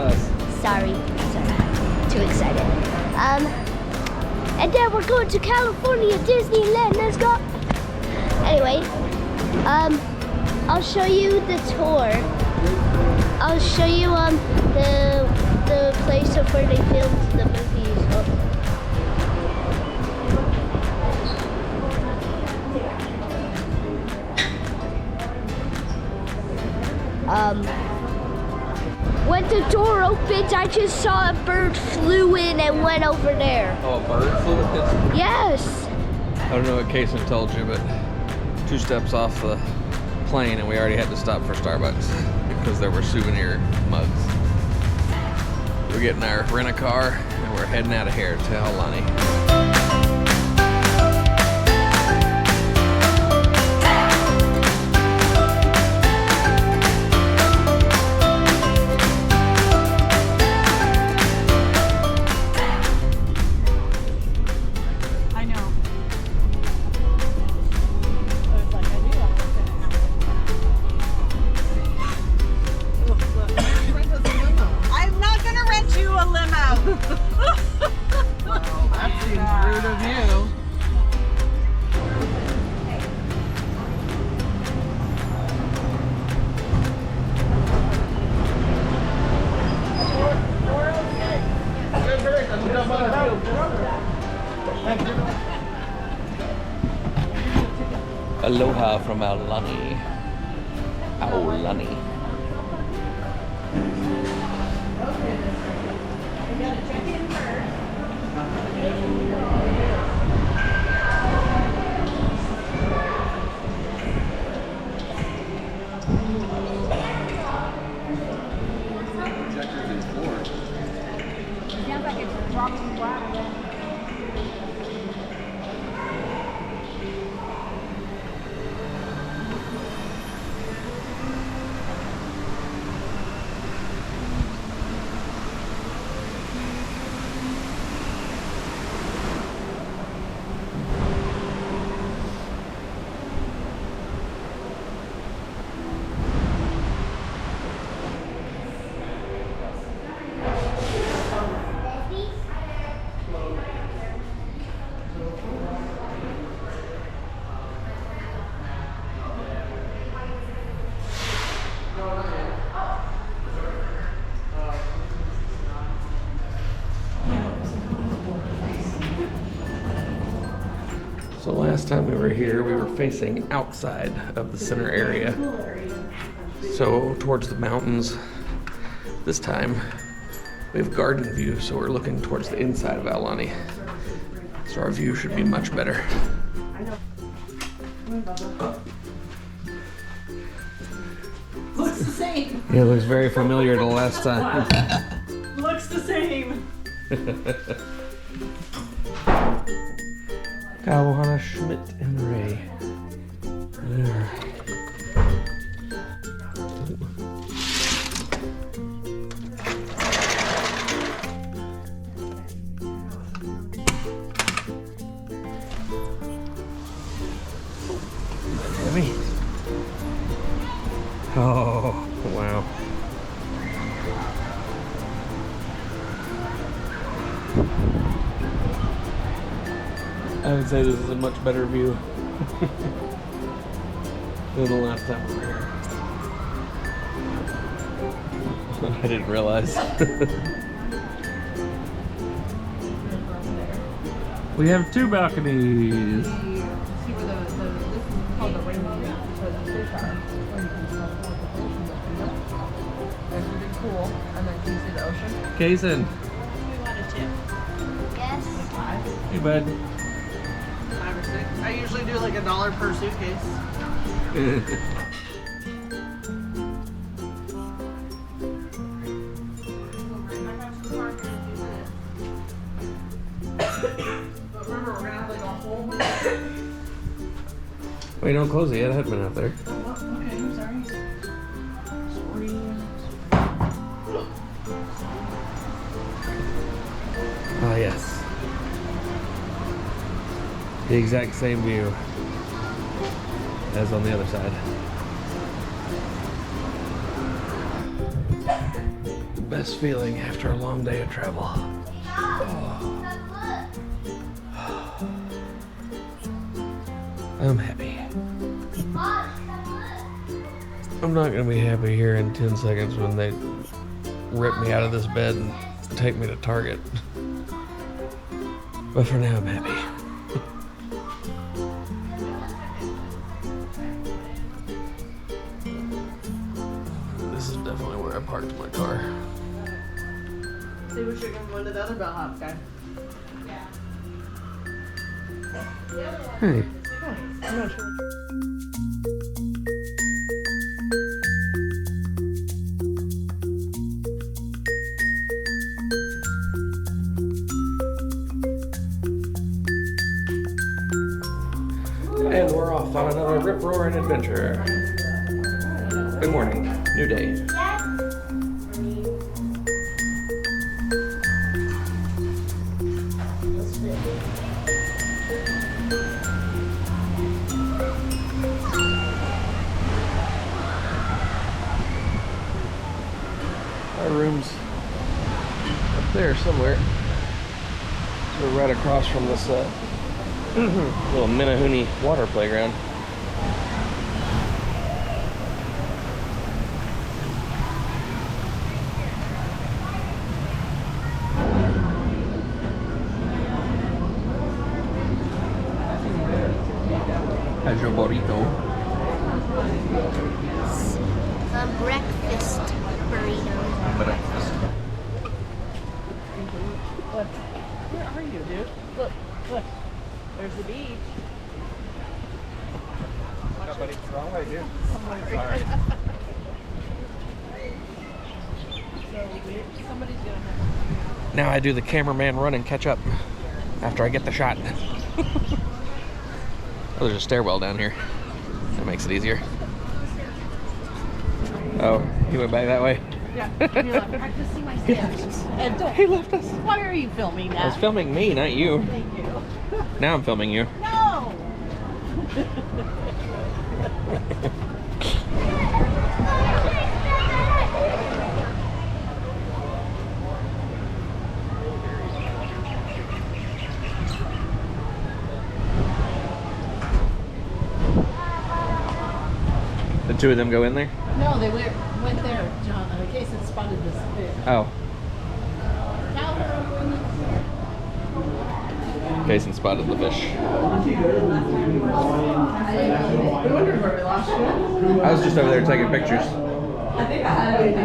us. Sorry. Too excited. And then we're going to California, Disneyland. Let's go. Anyway, I'll show you the tour. I'll show you the place of where they filmed the movies. When the door opens, I just saw a bird flew in and went over there. Oh, a bird flew in? Yes. I don't know what Kason told you, but 2 steps off the plane and we already had to stop for Starbucks because there were souvenir mugs. We're getting our rent-a-car and we're heading out of here to Aulani. Aloha from Aulani. Aulani. Sounds like it's dropping black. So last time we were here, we were facing outside of the center area. So towards the mountains. This time, we have garden view, so we're looking towards the inside of Aulani. So our view should be much better. Looks the same. Yeah, it looks very familiar to last time. Looks the same. Kawohana, Schmidt, and Ray. There. Heavy. Oh, wow. I would say this is a much better view than the last time we were here. I didn't realize. We have 2 balconies. See where this is called the rainbow, where the fish are. Where you can smell the fish. It's really cool. And then can you see the ocean? Kason. We want a tip. Yes. Hey, bud. 5 or 6. I usually do like $1 per suitcase. But remember, we're gonna have like a whole Wait, don't close it yet. I haven't been out there. Oh, okay, I'm sorry. Ah, yes. The exact same view as on the other side. Best best feeling after a long day of travel. I'm happy. I'm not gonna be happy here in 10 seconds when they rip me out of this bed and take me to Target. But for now, I'm happy. This is definitely where I parked my car. See what you're gonna go into the other bellhop guy. Hey. I'm not sure. And we're off on another rip-roaring adventure. Good morning. New day. Our room's up there somewhere. We're right across from this little Minahuni water playground. How's your burrito? A breakfast burrito. Breakfast. Look, where are you, dude? Look, look. There's the beach. Buddy, wrong way, dude. Sorry. Somebody's gonna have. Now I do the cameraman run and catch up after I get the shot. Oh, there's a stairwell down here. That makes it easier. Oh, he went back that way? Yeah. You're like, I just see my steps. And don't. He left us. Why are you filming that? I was filming me, not you. Thank you. Now I'm filming you. No! The two of them go in there? No, they went there, John, in case it spotted this fish. Oh. Jason spotted the fish. I wondered where we lost you. I was just over there taking pictures. I think I had it. Oh,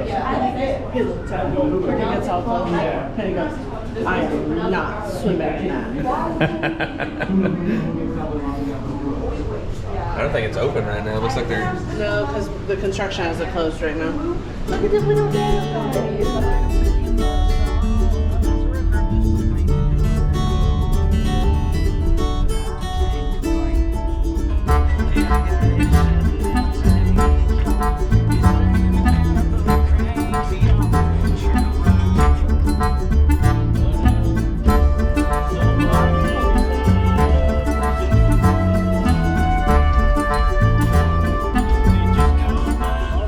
yeah. He looked at me. He gets all close. And he goes, I am not swimming now. I don't think it's open right now. It looks like they're... No, because the construction has it closed right now. Look at this little guy.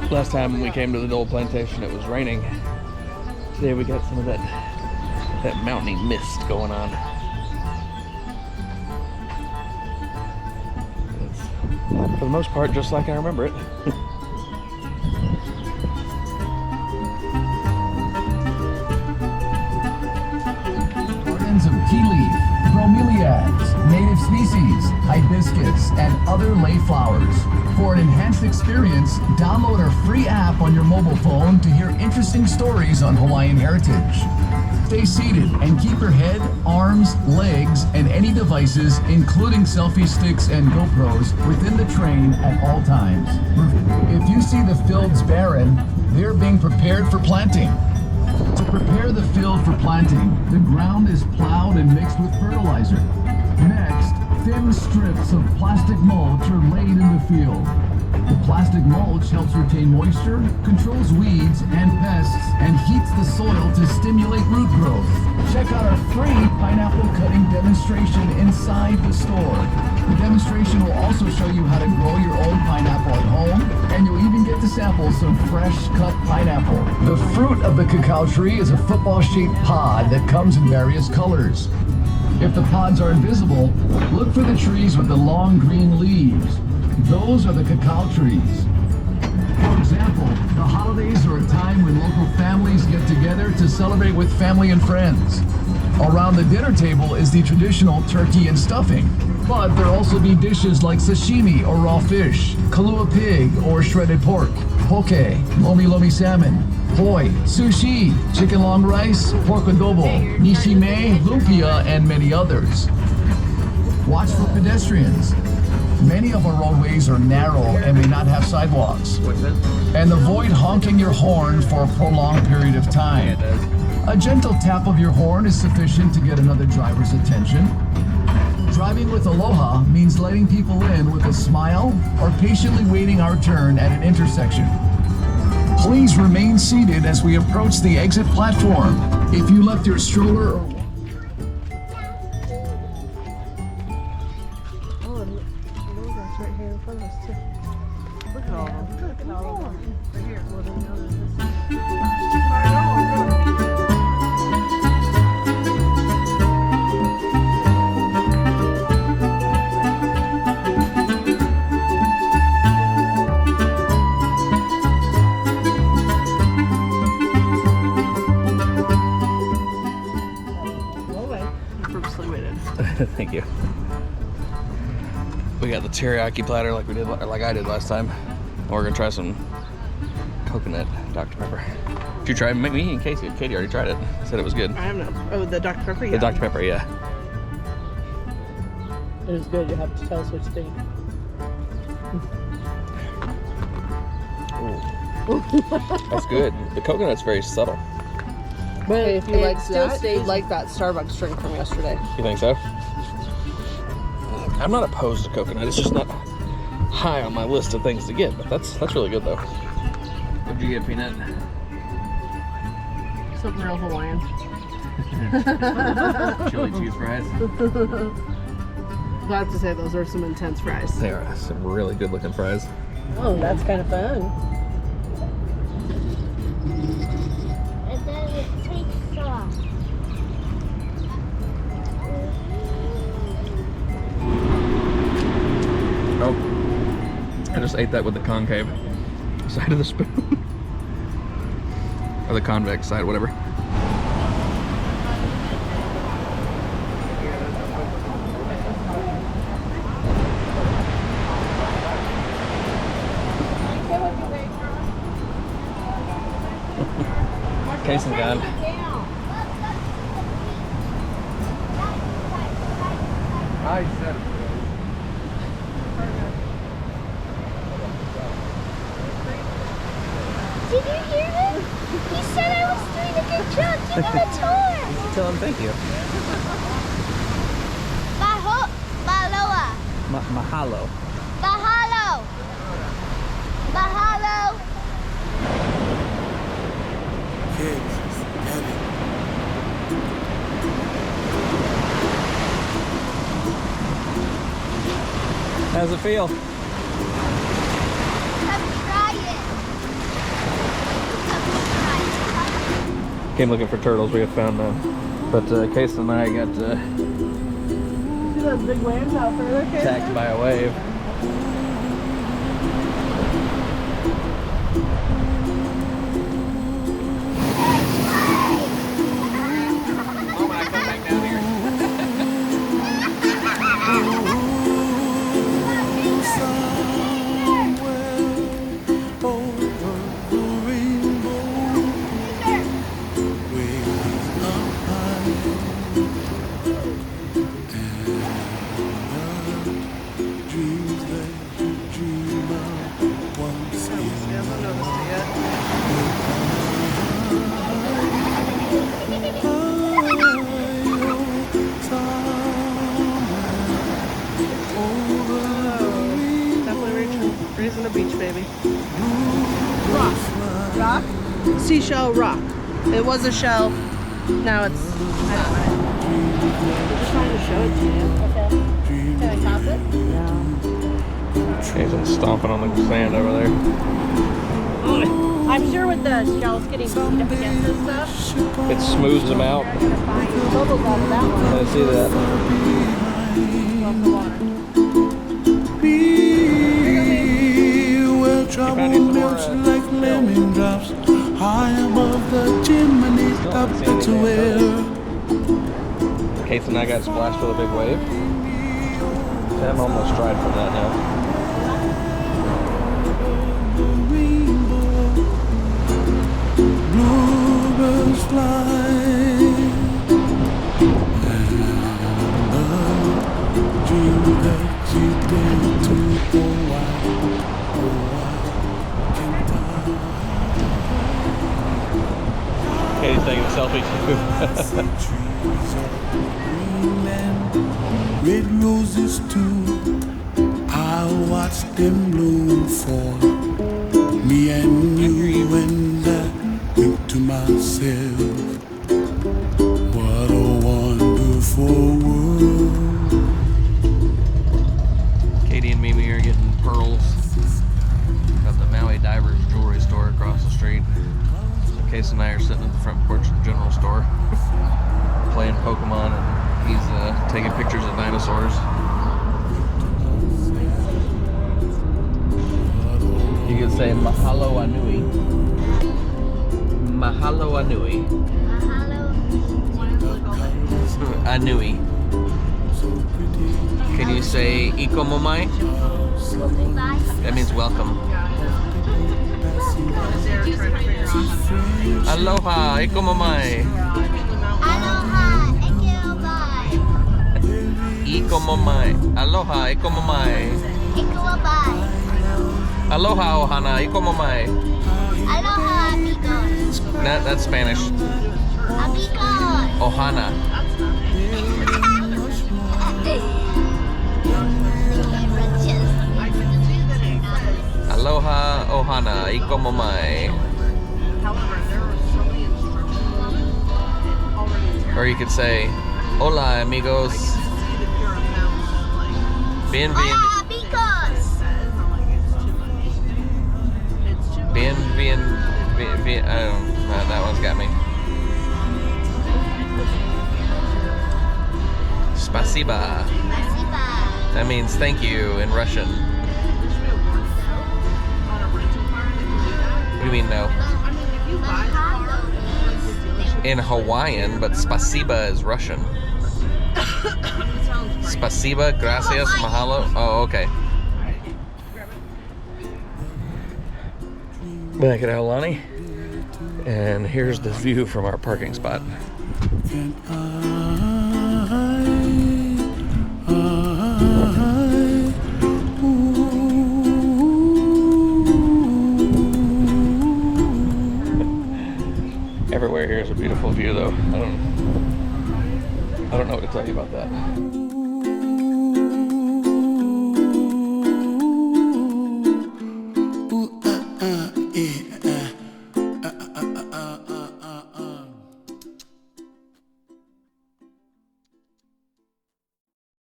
Last time we came to the Dole plantation, it was raining. Today we got some of that mountainy mist going on. It's, for the most part, just like I remember it. Gardens of tea leaf, bromeliads, native species, hibiscus, and other lay flowers. For an enhanced experience, download our free app on your mobile phone to hear interesting stories on Hawaiian heritage. Stay seated and keep your head, arms, legs, and any devices, including selfie sticks and GoPros, within the train at all times. If you see the fields barren, they're being prepared for planting. To prepare the field for planting, the ground is plowed and mixed with fertilizer. Next, thin strips of plastic mulch are laid in the field. The plastic mulch helps retain moisture, controls weeds and pests, and heats the soil to stimulate root growth. Check out our free pineapple cutting demonstration inside the store. The demonstration will also show you how to grow your own pineapple at home, and you'll even get to sample some fresh cut pineapple. The fruit of the cacao tree is a football-shaped pod that comes in various colors. If the pods are invisible, look for the trees with the long green leaves. Those are the cacao trees. For example, the holidays are a time when local families get together to celebrate with family and friends. Around the dinner table is the traditional turkey and stuffing, but there'll also be dishes like sashimi or raw fish, kalua pig or shredded pork, poke, lomi salmon, poi, sushi, chicken long rice, pork adobo, nishime, lumpia, and many others. Watch for pedestrians. Many of our roadways are narrow and may not have sidewalks. And avoid honking your horn for a prolonged period of time. A gentle tap of your horn is sufficient to get another driver's attention. Driving with aloha means letting people in with a smile or patiently waiting our turn at an intersection. Please remain seated as we approach the exit platform. If you left your stroller or right here in front of us too. Look at all of them. Look at all of them. Right here. Well, then know that You're purposely waited. Thank you. We got the teriyaki platter like I did last time. And we're gonna try some coconut Dr. Pepper. Did you try? Me and Casey. Katie already tried it. Said it was good. I have no. Oh, the Dr. Pepper? Yeah. The Dr. Pepper, yeah. It was good. You have to tell us what you think. Ooh. That's good. The coconut's very subtle. But if you like that, stays. you like that Starbucks drink from yesterday. You think so? I'm not opposed to coconut. It's just not high on my list of things to get, but that's really good though. What'd you get, Peanut? Something real Hawaiian. Chili cheese fries. I have to say, those are some intense fries. They are some really good looking fries. Oh, that's kind of fun. And then it tastes soft. Oh, I just ate that with the concave side of the spoon. Or the convex side, whatever. Casing gone. I said it. Did you hear him? He said I was doing a good job. Give him a tour. Tell him thank you. Maloa. Mahalo. Mahalo. Mahalo. How's it feel? Come try it. Come try it. Came looking for turtles. We have found none. But Case and I got See those big waves out further, kid? attacked by a wave. Oh, when I come back down here. Dream baby. Rock. Rock? Seashell rock. It was a shell. Now it's... I don't know. I'm just trying to show it to you. Okay. Can I toss it? Nathan's stomping on the sand over there. I'm sure with the shells getting beat up against this stuff, It smooths them out. you're gonna find bubbles out of that one. I see that. Where trouble melts like lemon drops high above the chimney top. That's where Case and I got splashed with a big wave. I'm almost tried for that now. bluebirds fly and the dream that you dare to Katie's taking a selfie too. red roses too. I watch them bloom for me and you, and I think to myself, what a wonderful world. Katie and Mimi are getting pearls from the Maui Divers jewelry store across the street. So Case and I are sitting at the front porch of the general store playing Pokemon, and he's taking pictures of dinosaurs. You can say mahalo anui. Mahalo anui. Anui. Can you say ikomomai? That means welcome. Aloha, ikomomai. Ikomomai. Aloha, ikomomai. Aloha, ohana, ikomomai. Aloha, amigos. That's Spanish. Amigos. Ohana. Aloha, ohana, ikomomai. However, there were so many instructions on it already. Or you could say, hola, amigos. You can see the pure amount of like. Bien, Hola, bien, amigos. That is not like it's too much. It's too much. bien, bien, bien, bien. I don't know, that one's got me. Spasiba. Spasiba. That means thank you in Russian. There should be a word though on a rental car that can do that. What do you mean no? I mean, if you buy the car from the dealership, In Hawaiian, but spasiba is Russian. it sounds great. Spasiba, gracias, mahalo. Oh, okay. Back at Aulani, and here's the view from our parking spot. Can Everywhere here is a beautiful view, though. I don't know what to tell you about that.